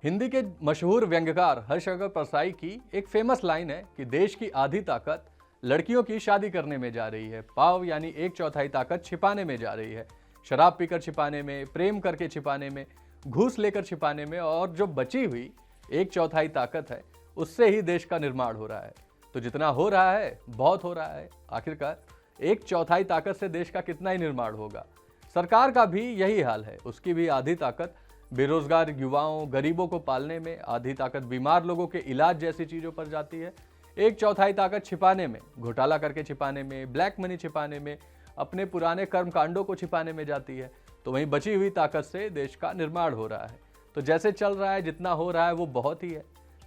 हिंदी के मशहूर व्यंग्यकार हर्षवर्धन परसाई की एक फेमस लाइन है कि देश की आधी ताकत लड़कियों की शादी करने में जा रही है। पाव यानी एक चौथाई ताकत छिपाने में जा रही है। शराब पीकर छिपाने में, प्रेम करके छिपाने में, घूस लेकर छिपाने में, और जो बची हुई एक चौथाई ताकत है उससे ही देश का निर्माण हो रहा है। तो जितना हो रहा है बहुत हो रहा है। आखिरकार एक चौथाई ताकत से देश का कितना ही निर्माण होगा। सरकार का भी यही हाल है। उसकी भी आधी ताकत बेरोजगार युवाओं, गरीबों को पालने में, आधी ताकत बीमार लोगों के इलाज जैसी चीजों पर जाती है। एक चौथाई ताकत छिपाने में, घोटाला करके छिपाने में, ब्लैक मनी छिपाने में, अपने पुराने कर्मकांडों को छिपाने में जाती है। तो वहीं बची हुई ताकत से देश का निर्माण हो रहा है। तो जैसे चल रहा है, जितना हो रहा है वो बहुत ही है।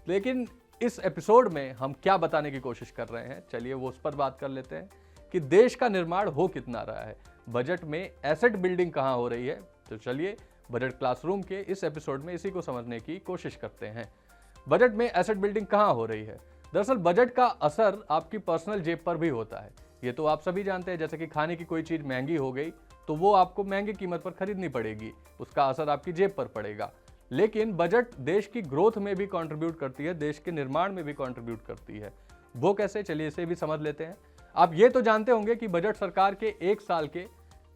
लेकिन इस एपिसोड में हम क्या बताने की कोशिश कर रहे हैं, चलिए वो उस पर बात कर लेते हैं कि देश का निर्माण हो कितना रहा है। बजट में एसेट बिल्डिंग कहाँ हो रही है। तो चलिए बजट क्लासरूम के इस एपिसोड में इसी को समझने की कोशिश करते हैं। बजट में एसेट बिल्डिंग कहाँ हो रही है। दरअसल बजट का असर आपकी पर्सनल जेब पर भी होता है। ये तो आप सभी जानते हैं। जैसे कि खाने की कोई चीज महंगी हो गई तो वो आपको महंगी कीमत पर खरीदनी पड़ेगी, उसका असर आपकी जेब पर पड़ेगा। लेकिन बजट देश की ग्रोथ में भी कंट्रीब्यूट करती है, देश के निर्माण में भी कंट्रीब्यूट करती है। वो कैसे, चलिए इसे भी समझ लेते हैं। आप ये तो जानते होंगे कि बजट सरकार के एक साल के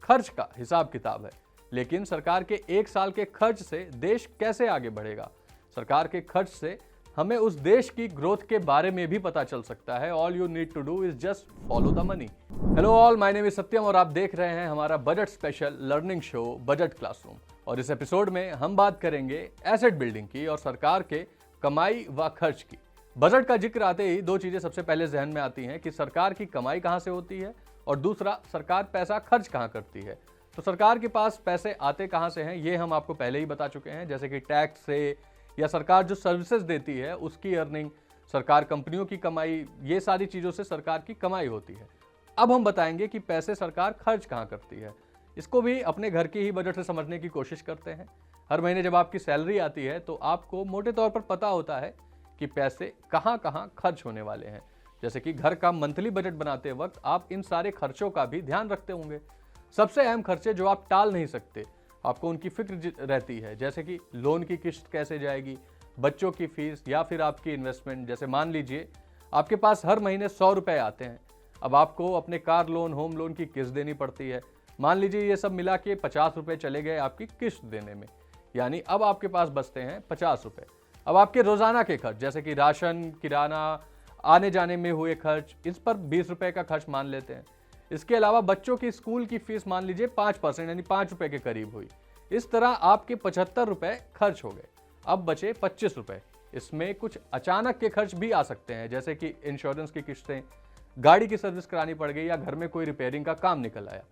खर्च का हिसाब किताब है। लेकिन सरकार के एक साल के खर्च से देश कैसे आगे बढ़ेगा, सरकार के खर्च से हमें उस देश की ग्रोथ के बारे में भी पता चल सकता है। All you need to do is just follow the money. Hello all, my name is Satyam और आप देख रहे हैं हमारा budget special learning show budget classroom. और इस एपिसोड में हम बात करेंगे एसेट बिल्डिंग की और सरकार के कमाई व खर्च की। बजट का जिक्र आते ही दो चीजें सबसे पहले जहन में आती हैं कि सरकार की कमाई कहां से होती है और दूसरा सरकार पैसा खर्च कहां करती है। तो सरकार के पास पैसे आते कहां से हैं ये हम आपको पहले ही बता चुके हैं, जैसे कि टैक्स से या सरकार जो सर्विसेज देती है उसकी अर्निंग, सरकार कंपनियों की कमाई, ये सारी चीजों से सरकार की कमाई होती है। अब हम बताएंगे कि पैसे सरकार खर्च कहां करती है। इसको भी अपने घर की ही बजट से समझने की कोशिश करते हैं। हर महीने जब आपकी सैलरी आती है तो आपको मोटे तौर पर पता होता है कि पैसे कहां कहां खर्च होने वाले हैं। जैसे कि घर का मंथली बजट बनाते वक्त आप इन सारे खर्चों का भी ध्यान रखते होंगे। सबसे अहम खर्चे जो आप टाल नहीं सकते, आपको उनकी फिक्र रहती है, जैसे कि लोन की किस्त कैसे जाएगी, बच्चों की फीस या फिर आपकी इन्वेस्टमेंट। जैसे मान लीजिए आपके पास हर महीने 100 रुपए आते हैं, अब आपको अपने कार लोन, होम लोन की किस्त देनी पड़ती है। मान लीजिए ये सब मिला के 50 रुपए चले गए आपकी किस्त देने में, यानी अब आपके पास बचते हैं 50 रुपए। अब आपके रोजाना के खर्च जैसे कि राशन, किराना, आने जाने में हुए खर्च, इस पर 20 रुपए का खर्च मान लेते हैं। इसके अलावा बच्चों की स्कूल की फीस मान लीजिए 5% यानी 5 रुपए के करीब हुई। इस तरह आपके 75 रुपए खर्च हो गए। अब बचे 25 रुपए। इसमें कुछ अचानक के खर्च भी आ सकते हैं, जैसे कि इंश्योरेंस की किस्तें, गाड़ी की सर्विस करानी पड़ गई या घर में कोई रिपेयरिंग का काम निकल आया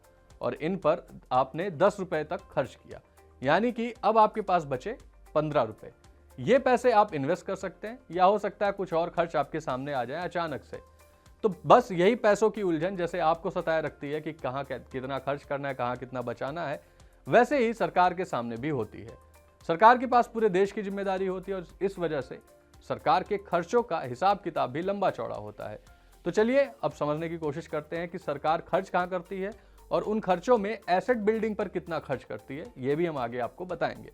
और इन पर आपने 10 रुपए तक खर्च किया, यानी कि अब आपके पास बचे 15 रुपए। ये पैसे आप इन्वेस्ट कर सकते हैं या हो सकता है कुछ और खर्च आपके सामने आ जाए अचानक से। तो बस यही पैसों की उलझन जैसे आपको सताए रखती है कि कहाँ कितना खर्च करना है, कहाँ कितना बचाना है, वैसे ही सरकार के सामने भी होती है। सरकार के पास पूरे देश की जिम्मेदारी होती है और इस वजह से सरकार के खर्चों का हिसाब किताब भी लंबा चौड़ा होता है। तो चलिए अब समझने की कोशिश करते हैं कि सरकार खर्च कहाँ करती है और उन खर्चों में एसेट बिल्डिंग पर कितना खर्च करती है, ये भी हम आगे आपको बताएंगे।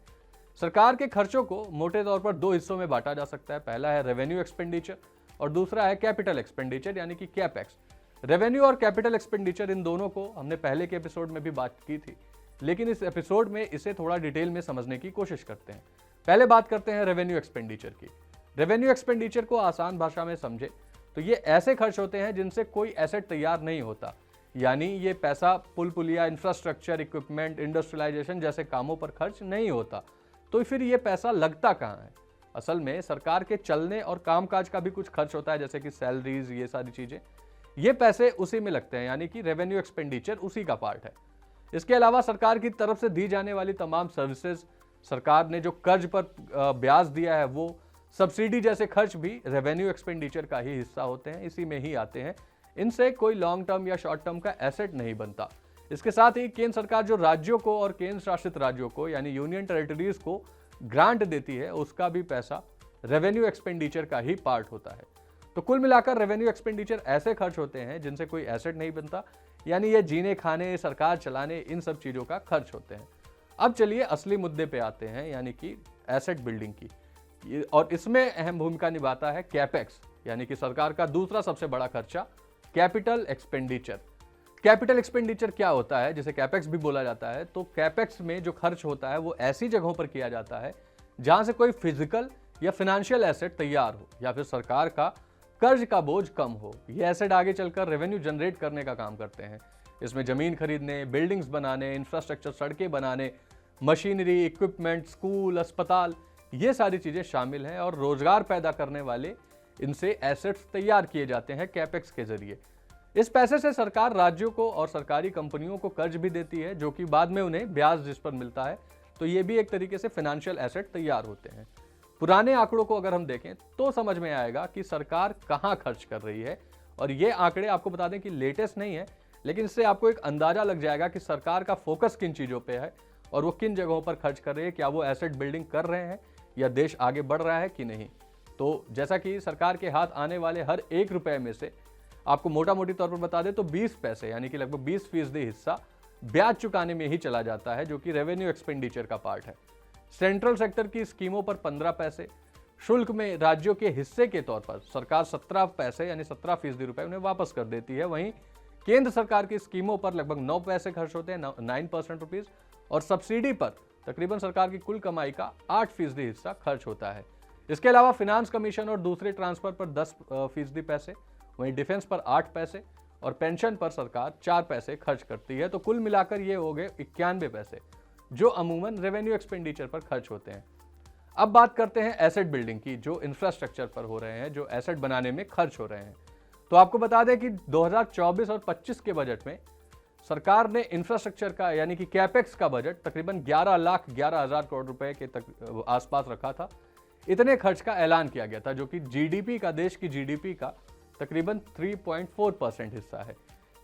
सरकार के खर्चों को मोटे तौर पर दो हिस्सों में बांटा जा सकता है। पहला है रेवेन्यू एक्सपेंडिचर और दूसरा है कैपिटल एक्सपेंडिचर यानी कि कैपेक्स। रेवेन्यू और कैपिटल एक्सपेंडिचर, इन दोनों को हमने पहले के एपिसोड में भी बात की थी, लेकिन इस एपिसोड में इसे थोड़ा डिटेल में समझने की कोशिश करते हैं। पहले बात करते हैं रेवेन्यू एक्सपेंडिचर की। रेवेन्यू एक्सपेंडिचर को आसान भाषा में समझे तो ये ऐसे खर्च होते हैं जिनसे कोई एसेट तैयार नहीं होता, यानी ये पैसा पुल पुलिया, इंफ्रास्ट्रक्चर, इक्विपमेंट, इंडस्ट्रियलाइजेशन जैसे कामों पर खर्च नहीं होता। तो फिर ये पैसा लगता कहाँ है। असल में सरकार के चलने और कामकाज का भी कुछ खर्च होता है, जैसे कि सैलरीज, ये सारी चीजें, ये पैसे उसी में लगते हैं, यानी कि रेवेन्यू एक्सपेंडिचर उसी का पार्ट है। इसके अलावा सरकार की तरफ से दी जाने वाली तमाम सर्विसेज, सरकार ने जो कर्ज पर ब्याज दिया है, वो सब्सिडी जैसे खर्च भी रेवेन्यू एक्सपेंडिचर का ही हिस्सा होते हैं, इसी में ही आते हैं। इनसे कोई लॉन्ग टर्म या शॉर्ट टर्म का एसेट नहीं बनता। इसके साथ ही केंद्र सरकार जो राज्यों को और केंद्र शासित राज्यों को यानी यूनियन टेरिटरीज को ग्रांट देती है, उसका भी पैसा रेवेन्यू एक्सपेंडिचर का ही पार्ट होता है। तो कुल मिलाकर रेवेन्यू एक्सपेंडिचर ऐसे खर्च होते हैं जिनसे कोई एसेट नहीं बनता, यानी ये जीने खाने, सरकार चलाने, इन सब चीजों का खर्च होते हैं। अब चलिए असली मुद्दे पे आते हैं, यानी कि एसेट बिल्डिंग की। और इसमें अहम भूमिका निभाता है कैपेक्स, यानी कि सरकार का दूसरा सबसे बड़ा खर्चा कैपिटल एक्सपेंडिचर। कैपिटल एक्सपेंडिचर क्या होता है, जिसे कैपेक्स भी बोला जाता है? तो कैपेक्स में जो खर्च होता है वो ऐसी जगहों पर किया जाता है जहां से कोई फिजिकल या फिनेंशियल एसेट तैयार हो या फिर सरकार का कर्ज का बोझ कम हो। ये एसेट आगे चलकर रेवेन्यू जनरेट करने का काम करते हैं। इसमें जमीन खरीदने, बिल्डिंग्स बनाने, इंफ्रास्ट्रक्चर, सड़कें बनाने, मशीनरी, इक्विपमेंट, स्कूल, अस्पताल, ये सारी चीजें शामिल हैं और रोजगार पैदा करने वाले इनसे एसेट्स तैयार किए जाते हैं कैपेक्स के जरिए। इस पैसे से सरकार राज्यों को और सरकारी कंपनियों को कर्ज भी देती है, जो कि बाद में उन्हें ब्याज जिस पर मिलता है। तो ये भी एक तरीके से फाइनेंशियल एसेट तैयार होते हैं। पुराने आंकड़ों को अगर हम देखें तो समझ में आएगा कि सरकार कहां खर्च कर रही है, और ये आंकड़े आपको बता दें कि लेटेस्ट नहीं है, लेकिन इससे आपको एक अंदाजा लग जाएगा कि सरकार का फोकस किन चीजों पे है और वो किन जगहों पर खर्च कर रही है। क्या वो एसेट बिल्डिंग कर रहे हैं या देश आगे बढ़ रहा है कि नहीं। तो जैसा कि सरकार के हाथ आने वाले हर 1 रुपए में से आपको मोटा मोटी तौर पर बता दें तो 20 पैसे यानी कि लगभग 20% हिस्सा ब्याज चुकाने में ही चला जाता है, जो कि रेवेन्यू एक्सपेंडिचर का पार्ट है। सेंट्रल सेक्टर की स्कीमों पर 15 पैसे, शुल्क में राज्यों के हिस्से के तौर पर सरकार 17 पैसे यानी 17% रुपए उन्हें वापस कर देती है। वहीं केंद्र सरकार की स्कीमों पर लगभग 9 पैसे खर्च होते हैं, 9% रुपीज, और सब्सिडी पर तकरीबन सरकार की कुल कमाई का 8% हिस्सा खर्च होता है। इसके अलावा फिनांस कमीशन और दूसरे ट्रांसफर पर 10% पैसे, वहीं डिफेंस पर 8 पैसे और पेंशन पर सरकार 4 पैसे खर्च करती है। तो कुल मिलाकर ये हो गए 91 पैसे, जो अमूमन रेवेन्यू एक्सपेंडिचर पर खर्च होते हैं। अब बात करते हैं एसेट बिल्डिंग की, जो इंफ्रास्ट्रक्चर पर हो रहे हैं, जो एसेट बनाने में खर्च हो रहे हैं। तो आपको बता दें कि 2024 और 25 के बजट में सरकार ने इंफ्रास्ट्रक्चर का यानी कि कैपेक्स का बजट तकरीबन 11,11,000 करोड़ रुपए के आसपास रखा था। इतने खर्च का ऐलान किया गया था, जो कि जीडीपी का, देश की जीडीपी का तकरीबन 3.4% हिस्सा है।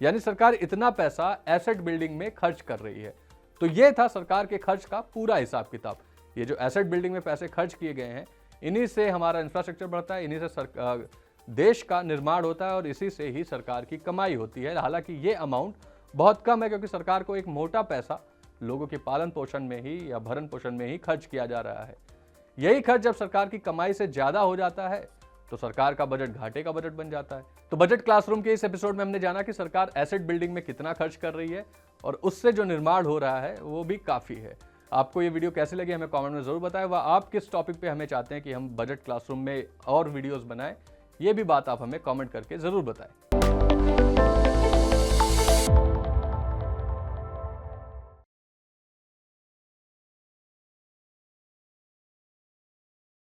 यानी सरकार इतना पैसा एसेट बिल्डिंग में खर्च कर रही है। तो ये था सरकार के खर्च का पूरा हिसाब किताब। ये जो एसेट बिल्डिंग में पैसे खर्च किए गए हैं, इन्हीं से हमारा इंफ्रास्ट्रक्चर बढ़ता है, इन्हीं से देश का निर्माण होता है और इसी से ही सरकार की कमाई होती है। हालांकि ये अमाउंट बहुत कम है, क्योंकि सरकार को एक मोटा पैसा लोगों के पालन पोषण में ही या भरण पोषण में ही खर्च किया जा रहा है। यही खर्च जब सरकार की कमाई से ज्यादा हो जाता है तो सरकार का बजट घाटे का बजट बन जाता है। तो बजट क्लासरूम के इस एपिसोड में हमने जाना कि सरकार एसेट बिल्डिंग में कितना खर्च कर रही है और उससे जो निर्माण हो रहा है वो भी काफी है। आपको ये वीडियो कैसे लगी हमें कमेंट में जरूर बताएं, व आप किस टॉपिक पे हमें चाहते हैं कि हम बजट क्लासरूम में और वीडियोस बनाएं, ये भी बात आप हमें कमेंट करके जरूर बताएं।